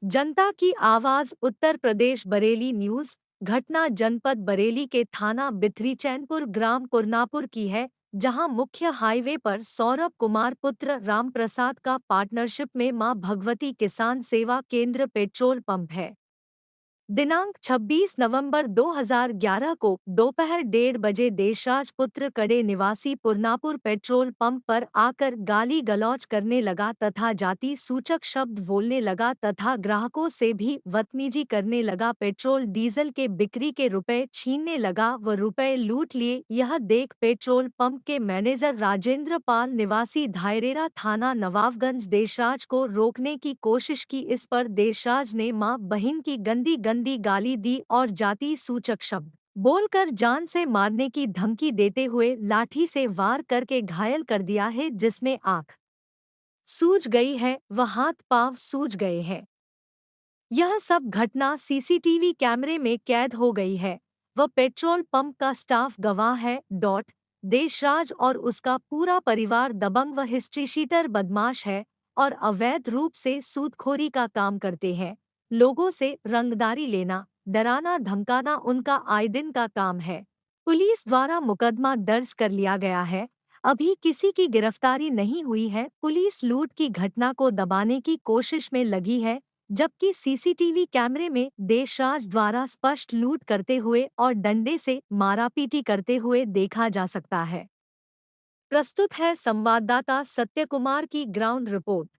जनता की आवाज उत्तर प्रदेश बरेली न्यूज। घटना जनपद बरेली के थाना बिथरीचैनपुर ग्राम कुरनापुर की है, जहां मुख्य हाईवे पर सौरभ कुमार पुत्र राम प्रसाद का पार्टनरशिप में मां भगवती किसान सेवा केंद्र पेट्रोल पंप है। दिनांक 26 नवंबर 2011 को दोपहर 1:30 बजे देशराज पुत्र कड़े निवासी पुरनापुर पेट्रोल पंप पर आकर गाली गलौज करने लगा तथा जाति सूचक शब्द बोलने लगा तथा ग्राहकों से भी बदतमीजी करने लगा। पेट्रोल डीजल के बिक्री के रुपए छीनने लगा व रुपए लूट लिए। यह देख पेट्रोल पंप के मैनेजर राजेंद्र पाल निवासी धायरेरा थाना नवाबगंज देशराज को रोकने की कोशिश की। इस पर देशराज ने मां बहन की गंदी गाली दी और जाति सूचक शब्द बोलकर जान से मारने की धमकी देते हुए लाठी से वार करके घायल कर दिया है, जिसमें आंख सूज गई है व हाथ पांव सूज गए हैं। यह सब घटना सीसीटीवी कैमरे में कैद हो गई है व पेट्रोल पंप का स्टाफ गवाह है। देशराज और उसका पूरा परिवार दबंग व हिस्ट्रीशीटर बदमाश है और अवैध रूप से सूदखोरी का काम करते हैं। लोगों से रंगदारी लेना, डराना धमकाना उनका आए दिन का काम है। पुलिस द्वारा मुकदमा दर्ज कर लिया गया है। अभी किसी की गिरफ्तारी नहीं हुई है। पुलिस लूट की घटना को दबाने की कोशिश में लगी है, जबकि सीसीटीवी कैमरे में देशराज द्वारा स्पष्ट लूट करते हुए और डंडे से मारापीटी करते हुए देखा जा सकता है। प्रस्तुत है संवाददाता सत्य कुमार की ग्राउंड रिपोर्ट।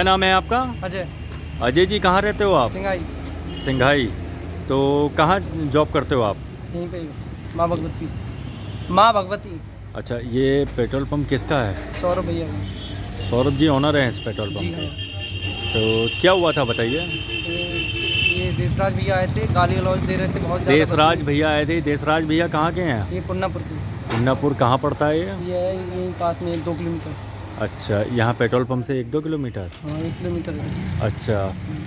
क्या नाम है आपका? अजय। अजय जी, कहाँ रहते हो आप? सिंगाई। सिंघाई। तो कहाँ जॉब करते हो आप? यहीं पे माँ भगवती। माँ भगवती। अच्छा, ये पेट्रोल पंप किसका है? सौरभ भैया का। सौरभ जी ओनर हैं इस पेट्रोल जी पंप हाँ। के। तो क्या हुआ था बताइए। ये देशराज भैया आए थे, गाली गलौज दे रहे थे बहुत ज़्यादा। देशराज भैया आए थे। देशराज भैया कहाँ के हैं? ये पुन्नापुर की। उन्नापुर कहाँ पड़ता है ये? ये है यहीं पास में 2 किलोमीटर। अच्छा, यहाँ पेट्रोल पंप से 1-2 किलोमीटर? हाँ 1 किलोमीटर है। अच्छा,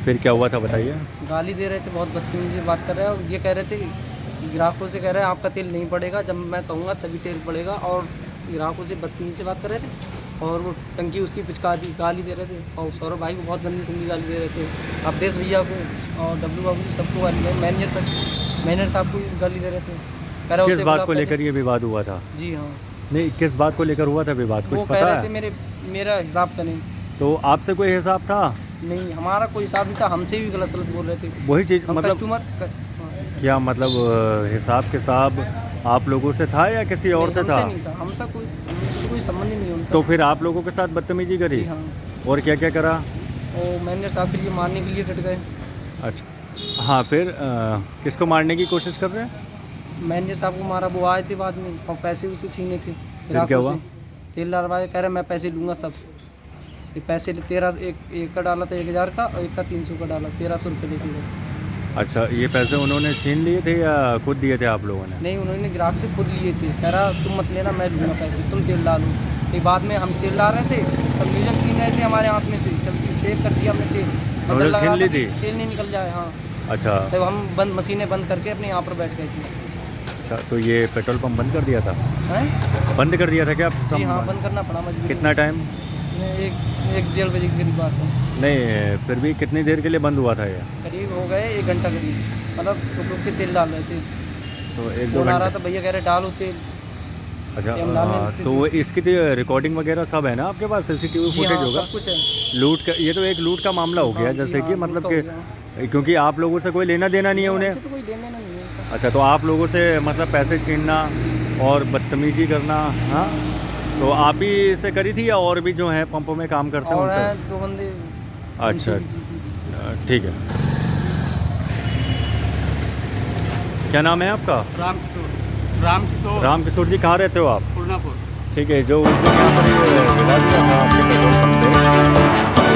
फिर क्या हुआ था बताइए। गाली दे रहे थे, बहुत बदतमीजी से बात कर रहे हैं। और ये कह रहे थे कि ग्राहकों से कह रहे हैं आपका तेल नहीं पड़ेगा, जब मैं कहूँगा तभी तेल पड़ेगा। और ग्राहकों से बदतमीजी से बात कर रहे थे। और वो टंकी उसकी पिचका दी, गाली दे रहे थे। और सौरभ भाई को बहुत गंदी संदी गाली दे रहे थे। अवधेश भैया को और डब्लू बाबू सबको गाली दे, मैनेजर साहब को भी गाली दे रहे थे। कह रहे किस उससे बात बड़ा को लेकर पहले- ये विवाद हुआ था? जी हाँ। नहीं, किस बात को लेकर हुआ था विवाद, वो कुछ कह पता रहे थे है? मेरा हिसाब करें। तो आपसे कोई हिसाब था? नहीं, हमारा कोई हिसाब नहीं था, हमसे भी गलत सलत बोल रहे थे। वही चीज़ हम मतलब कस्टमर क्या मतलब हिसाब किताब आप लोगों से था या किसी और से था? नहीं था, हमसे कोई संबंध ही नहीं है उनका। तो फिर आप लोगों के साथ बदतमीजी करी? जी हाँ। और क्या क्या करा? वो मैनेजर साहब के लिए मारने के लिए डट गए। अच्छा, हाँ, फिर किसको मारने की कोशिश कर रहे हैं? मैनेजर साहब को मारा, वो आए थे बाद में और पैसे उसे छीने थे क्या ग्राहकों हुआ? से। तेल डलवाए, कह रहे मैं पैसे लूँगा सब। तो पैसे 13 एक का डाला था 1000 का, और एक का 300 का डाला, 1300 रुपये लेके गए। अच्छा, ये पैसे उन्होंने छीन लिए थे या खुद दिए थे आप लोगों ने? नहीं, उन्होंने ग्राहक से खुद लिए थे। कह रहा तुम मत लेना, मैं लूँगा पैसे, तुम तेल डालो। फिर बाद में हम तेल डाल रहे थे, तब न्यूजन छीन रहे थे हमारे हाथ में से, जल्दी सेव कर दिया हमने तेल। और डर न्यूजन लग छीन रहा ली था कि थी? तेल नहीं निकल जाए। हाँ, अच्छा। तब हम मशीनें बंद करके अपने यहाँ पर बैठ गए थे। अच्छा, तो ये पेट्रोल पंप बंद कर दिया था? हैं? बंद कर दिया था क्या? जी हाँ, बंद करना पड़ा मजबूरी। कितना टाइम? एक 1-1.5 बजे के करीब बात है। नहीं, फिर भी कितनी देर के लिए बंद हुआ था ये? करीब हो गए 1 घंटा करीब, मतलब रुक के तेल डाल रहे थे। तो 1-2 फोन आ रहा घंटे। था, भैया कह रहे डालो तेल। अच्छा, हम डालने लगते तो थे। इसकी रिकॉर्डिंग वगैरह सब है ना आपके पास? सीसीटीवी जी फुटेज हाँ, होगा? सब कुछ है। लूट का, ये तो एक लूट का मामला हो गया हाँ, जी जैसे हाँ, कि लूट मतलब का कि हो गया। क्योंकि आप लोगों से कोई लेना देना नहीं है उन्हें। हमसे तो कोई लेना देना नहीं है। अच्छा, तो आप लोगों से मतलब पैसे छीनना और बदतमीजी करना, हाँ, तो आप ही से करी थी या और भी जो हैं पंपों में काम करते हैं और उनसे? हैं 2 बंदे। अच्छा, उनसे भी की थी। ठीक है। क्या नाम है आपका? रामकिशोर। राम किशोर जी, कहाँ रहते हो आप? पुरनापुर। ठीक है, जो उस दिन यहाँ पर ये विवाद हुआ था आपके पेट्रोल पंप पे, तो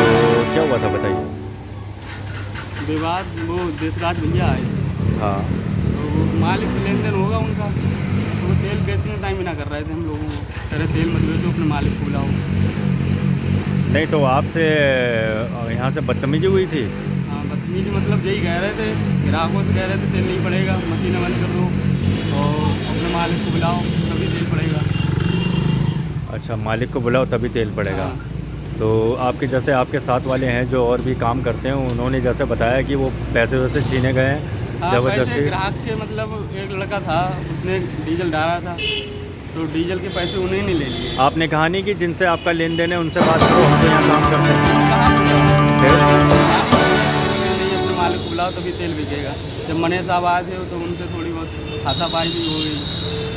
क्या हुआ था बताइए। विवाद वो देशराज भैया आए थे, हाँ, तो वो मालिक से लेन देन होगा उनका, तो वो तेल बेचने टाइम बिना कर रहे थे हम लोगों को। कह रहे तेल मत बेचो, अपने मालिक को बुलाओ। नहीं तो आपसे यहाँ से बदतमीजी हुई थी? हाँ, बदतमीजी मतलब यही कह रहे थे, ग्राहकों से कह रहे थे तेल नहीं पड़ेगा, मशीनें बंद कर दो और अपने मालिक को बुलाओ तभी तेल पड़ेगा। अच्छा, मालिक को बुलाओ तभी तेल पड़ेगा। हाँ। तो आपके जैसे आपके साथ वाले हैं जो और भी काम करते हैं, उन्होंने जैसे बताया कि वो पैसे वैसे छीने गए हैं हाँ, ज़बरदस्ती? पैसे ग्राहक के मतलब एक लड़का था, उसने डीजल डाला था, तो डीजल के पैसे उन्हें नहीं ले लिए। आपने कहा नहीं कि जिनसे आपका लेन देन है उनसे बात करो, हम तो यहाँ काम करते हैं? फिर? नहीं, अपने मालिक को बुलाओ तभी तेल बिकेगा। जब मने साहब आए थे तो उनसे थोड़ी बहुत हाथापाई भी हो गई।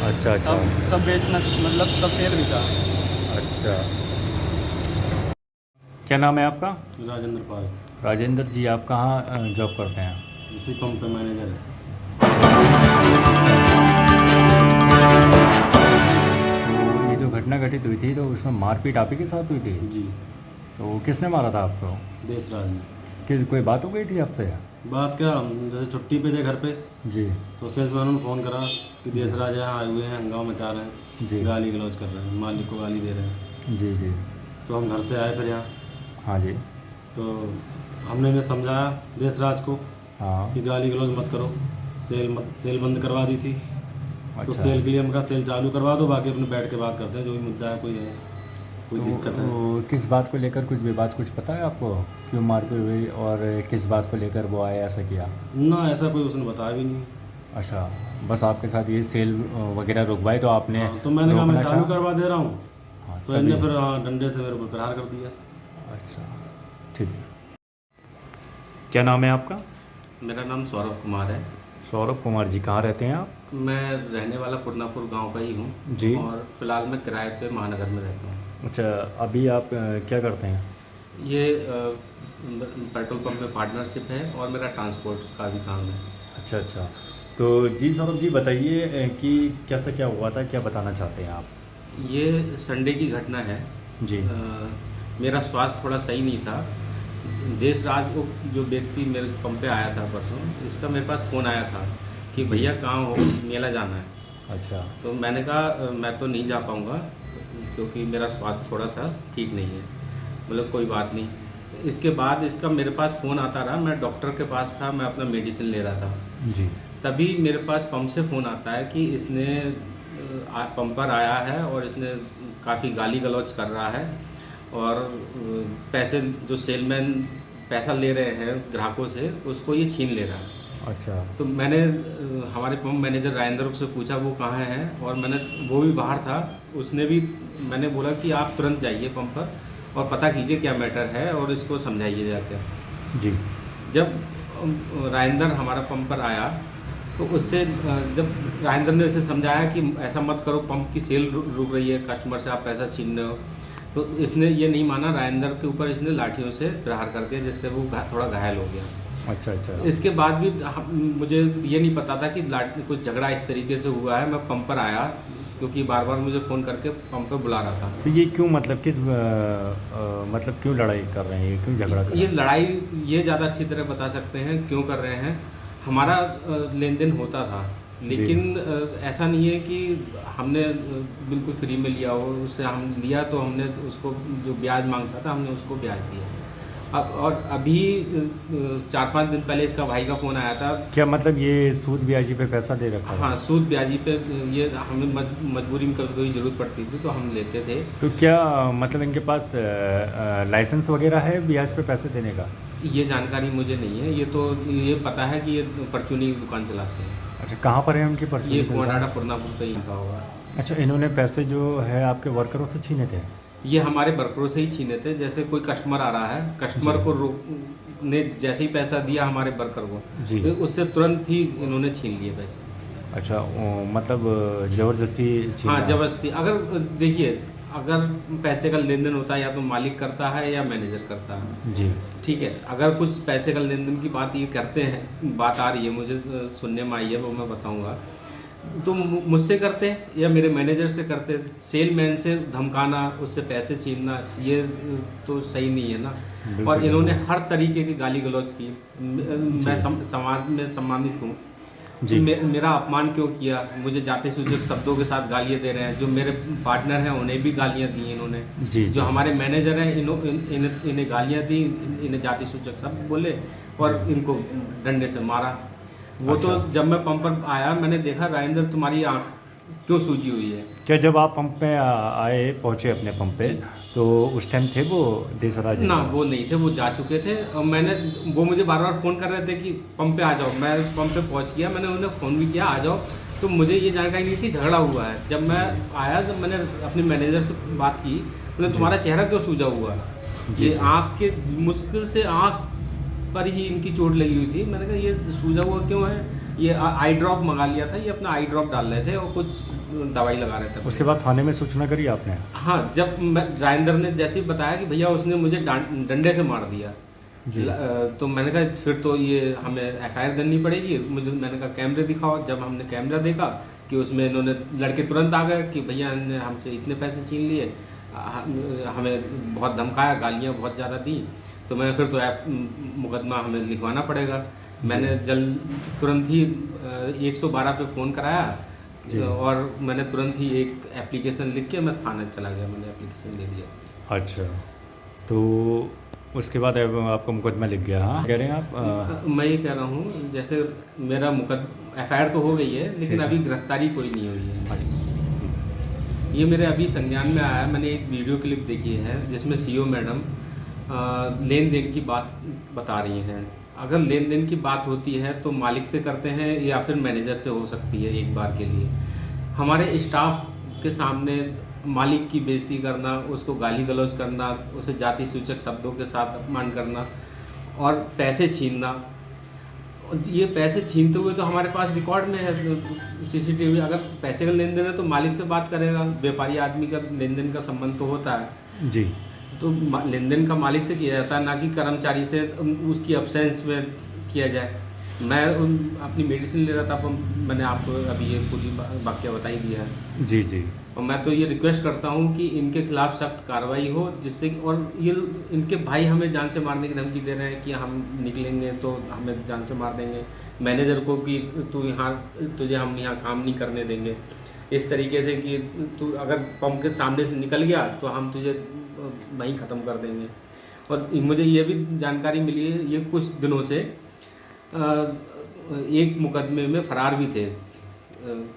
अच्छा अच्छा तब बेचना मतलब तब तेल बिका। अच्छा। क्या नाम है आपका? राजेंद्र पाल। राजेंद्र जी, आप कहाँ जॉब करते हैं? इसी पंप पे मैनेजर है। तो ये जो घटना घटित हुई थी तो उसमें मारपीट आप ही के साथ हुई थी? जी। तो किसने मारा था आपको? देशराज में। किस कोई बात हो गई थी आपसे? बात क्या, हम जैसे छुट्टी पे थे घर पे, जी तो सेल्समैन ने फ़ोन करा कि देशराज यहाँ आए हुए हैं, हंगामा मचा रहे हैं, जी गाली गलौज कर रहे हैं, मालिक को गाली दे रहे हैं। जी जी। तो हम घर से आए फिर यहाँ, हाँ जी। तो हमने इन्हें समझाया देशराज को हाँ। कि गाली गलौज मत करो, सेल बंद करवा दी थी। तो अच्छा। सेल के लिए हम कहा सेल चालू करवा दो, बाकी अपने बैठ के बात करते हैं, जो भी मुद्दा है, कोई दिक्कत है। तो किस बात को लेकर कुछ विवाद कुछ पता है आपको? क्यों मारपीट हुई और किस बात को लेकर वो आया ऐसा किया? ना, ऐसा कोई उसने बताया भी नहीं। अच्छा, बस आपके साथ ये सेल वगैरह रुकवाई तो आपने हाँ, तो मैंने कहा मैं रोकना चालू चाहा? करवा दे रहा हूँ, हाँ, तो इनने तभी। फिर डंडे से मेरे को प्रहार कर दिया। अच्छा, ठीक है। क्या नाम है आपका? मेरा नाम सौरभ कुमार है। सौरभ कुमार जी, कहाँ रहते हैं आप? मैं रहने वाला पुरनापुर गांव का ही हूँ जी। और फिलहाल मैं किराए पे महानगर में रहता हूँ। अच्छा, अभी आप क्या करते हैं? ये पेट्रोल पंप में पार्टनरशिप है और मेरा ट्रांसपोर्ट का भी काम है। अच्छा अच्छा। तो जी सौरभ जी बताइए कि कैसा क्या हुआ था, क्या बताना चाहते हैं आप? ये संडे की घटना है। जी। मेरा स्वास्थ्य थोड़ा सही नहीं था। देश राज वो जो व्यक्ति मेरे पंप पे आया था परसों, इसका मेरे पास फ़ोन आया था कि जी। भैया कहाँ हो, मेला जाना है। अच्छा। तो मैंने कहा मैं तो नहीं जा पाऊँगा क्योंकि मेरा स्वास्थ्य थोड़ा सा ठीक नहीं है। बोले कोई बात नहीं। इसके बाद इसका मेरे पास फ़ोन आता रहा, मैं डॉक्टर के पास था, मैं अपना मेडिसिन ले रहा था। जी। तभी मेरे पास पंप से फ़ोन आता है कि इसने पंपर आया है और इसने काफ़ी गाली गलौज कर रहा है और पैसे जो सेलमैन पैसा ले रहे हैं ग्राहकों से उसको ये छीन ले रहा है। अच्छा। तो मैंने हमारे पंप मैनेजर राजेंद्र से पूछा वो कहाँ है, और मैंने वो भी बाहर था, उसने भी मैंने बोला कि आप तुरंत जाइए पंप पर और पता कीजिए क्या मैटर है और इसको समझाइए जाकर। जी। जब राजेंद्र हमारा पंप पर आया तो उससे जब राजेंद्र ने उसे समझाया कि ऐसा मत करो, पंप की सेल रुक रही है, कस्टमर से आप पैसा छीन रहे हो, तो इसने ये नहीं माना। राजेंद्र के ऊपर इसने लाठियों से प्रहार कर दिया जिससे वो थोड़ा घायल हो गया। अच्छा अच्छा। इसके बाद भी मुझे ये नहीं पता था कि कुछ झगड़ा इस तरीके से हुआ है। मैं पंप पर आया क्योंकि बार बार मुझे फ़ोन करके पंप पर बुला रहा था। तो ये क्यों, मतलब किस मतलब क्यों लड़ाई कर रहे हैं, ये क्यों झगड़ा कर रहे ये हैं? लड़ाई ये ज़्यादा अच्छी तरह बता सकते हैं क्यों कर रहे हैं। हमारा लेन देन होता था, लेकिन ऐसा नहीं है कि हमने बिल्कुल फ्री में लिया हो। उससे हम लिया तो हमने उसको जो ब्याज मांगता था हमने उसको ब्याज दिया। अब और अभी 4-5 दिन पहले इसका भाई का फ़ोन आया था। क्या मतलब ये सूद ब्याजी पे पैसा दे रखा है? हाँ, सूद ब्याजी पे ये हमें मजबूरी में कभी कभी ज़रूरत पड़ती थी तो हम लेते थे। तो क्या मतलब इनके पास लाइसेंस वगैरह है ब्याज पे पैसे देने का? ये जानकारी मुझे नहीं है। ये पता है कि ये परचूनी की दुकान चलाते हैं। अच्छा, कहाँ पर है उनकी पर्ची? ये कुआडाड़ा पुरनापुर पे ही आता होगा। अच्छा, इन्होंने पैसे जो है आपके वर्करों से छीने थे? ये हमारे वर्करों से ही छीने थे। जैसे कोई कस्टमर आ रहा है, कस्टमर को ने जैसे ही पैसा दिया हमारे वर्कर को, जी। तो उससे तुरंत ही इन्होंने छीन लिए पैसे। अच्छा, मतलब ज़बरदस्ती छीना? हाँ, ज़बरदस्ती। अगर देखिए, अगर पैसे का लेन देन होता है या तो मालिक करता है या मैनेजर करता है, जी। ठीक है। अगर कुछ पैसे का लेन देन की बात ये करते हैं, बात आ रही है मुझे सुनने में आई है, वो मैं बताऊंगा, तो मुझसे करते या मेरे मैनेजर से करते। सेलमैन से धमकाना, उससे पैसे छीनना, ये तो सही नहीं है ना। और इन्होंने हर तरीके की गाली गलौज की। मैं समाज में सम्मानित हूँ जी। मेरा अपमान क्यों किया, मुझे जाति सूचक शब्दों के साथ गालियाँ दे रहे हैं। जो मेरे पार्टनर हैं उन्हें भी गालियाँ दी इन्होंने जी। जो हमारे मैनेजर हैं इन्हें गालियाँ दी, इन्हें जाति सूचक शब्द बोले और इनको डंडे से मारा। वो अच्छा। तो जब मैं पंप पर आया मैंने देखा, राजेंद्र तुम्हारी आँख क्यों सूजी हुई है? क्या जब आप पंप पे आए, पहुँचे अपने पंप पे, तो उस टाइम थे वो देसराज? ना, वो नहीं थे, वो जा चुके थे। और वो मुझे बार बार फ़ोन कर रहे थे कि पंप पे आ जाओ। मैं पंप पे पहुंच गया, मैंने उन्हें फ़ोन भी किया आ जाओ, तो मुझे ये जानकारी नहीं थी झगड़ा हुआ है। जब मैं आया तो मैंने अपने मैनेजर से बात की, उन्हें तुम्हारा चेहरा क्यों सूजा हुआ है? ये आँख के मुश्किल से आँख पर ही इनकी चोट लगी हुई थी। मैंने कहा ये सूजा हुआ क्यों है? ये आई ड्रॉप मंगा लिया था, ये अपना आई ड्रॉप डाल रहे थे और कुछ दवाई लगा रहे थे। उसके बाद थाने में सूचना करी आपने? हाँ, जब राजेंद्र ने जैसे ही बताया कि भैया उसने मुझे डंडे से मार दिया जी। तो मैंने कहा फिर तो ये हमें एफआईआर देनी पड़ेगी। मैंने कहा कैमरे दिखाओ। जब हमने कैमरा देखा कि उसमें इन्होंने लड़के तुरंत आ गए कि भैया ने हमसे इतने पैसे छीन लिए, हमें बहुत धमकाया, गालियाँ बहुत ज़्यादा दी। तो मैं फिर तो मुकदमा हमें लिखवाना पड़ेगा। मैंने तुरंत ही 112 पे फ़ोन कराया और मैंने तुरंत ही एक एप्लीकेशन लिख के मैं थाने चला गया। मैंने एप्लीकेशन दे दिया। अच्छा, तो उसके बाद आपका मुकदमा लिख गया? हाँ, कह रहे हैं आप? मैं ये कह रहा हूँ, जैसे मेरा एफआईआर तो हो गई है, लेकिन अभी गिरफ्तारी कोई नहीं हुई है। ये मेरे अभी संज्ञान में आया। मैंने एक वीडियो क्लिप देखी है जिसमें सीओ मैडम लेन देन की बात बता रही हैं। अगर लेन देन की बात होती है तो मालिक से करते हैं या फिर मैनेजर से हो सकती है एक बार के लिए। हमारे स्टाफ के सामने मालिक की बेइज्जती करना, उसको गाली गलौज करना, उसे जाति सूचक शब्दों के साथ अपमान करना और पैसे छीनना। ये पैसे छीनते हुए तो हमारे पास रिकॉर्ड में है सीसीटीवी। अगर पैसे का लेन देन है तो मालिक से बात करेगा, व्यापारी आदमी का लेन देन का संबंध तो होता है जी। तो लेन देन का मालिक से किया जाता है, ना कि कर्मचारी से उसकी अब्सेंस में किया जाए। मैं अपनी मेडिसिन ले रहा था, मैंने आपको अभी ये पूरी वाक्य बताई दिया है। जी जी। और मैं तो ये रिक्वेस्ट करता हूँ कि इनके खिलाफ सख्त कार्रवाई हो, जिससे और ये इनके भाई हमें जान से मारने की धमकी दे रहे हैं कि हम निकलेंगे तो हमें जान से मार देंगे, मैनेजर को कि तुझे हम यहाँ काम नहीं करने देंगे, इस तरीके से कि तू अगर पंप के सामने से निकल गया तो हम तुझे वहीं ख़त्म कर देंगे। और मुझे ये भी जानकारी मिली है, ये कुछ दिनों से एक मुकदमे में फरार भी थे।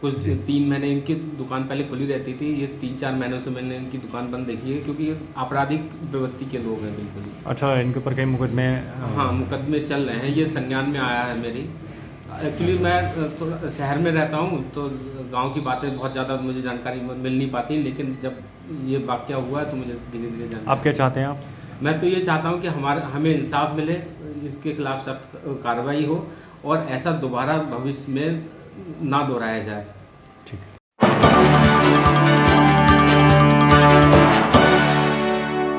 कुछ 3 महीने इनकी दुकान पहले खुली रहती थी, ये 3-4 महीनों से मैंने इनकी दुकान बंद देखी है, क्योंकि ये आपराधिक प्रवृत्ति के लोग हैं बिल्कुल ही। अच्छा, इनके ऊपर कई मुकदमे हाँ, मुकदमे चल रहे हैं, ये संज्ञान में आया है मेरी। एक्चुअली मैं थोड़ा शहर में रहता हूँ, तो गांव की बातें बहुत ज़्यादा मुझे जानकारी मिल नहीं पाती, लेकिन जब ये वाक़या हुआ है तो मुझे धीरे धीरे जानकारी। आप क्या चाहते हैं आप? मैं तो ये चाहता हूँ कि हमें इंसाफ मिले, इसके खिलाफ सख्त कार्रवाई हो और ऐसा दोबारा भविष्य में ना दोहराया जाए। ठीक है।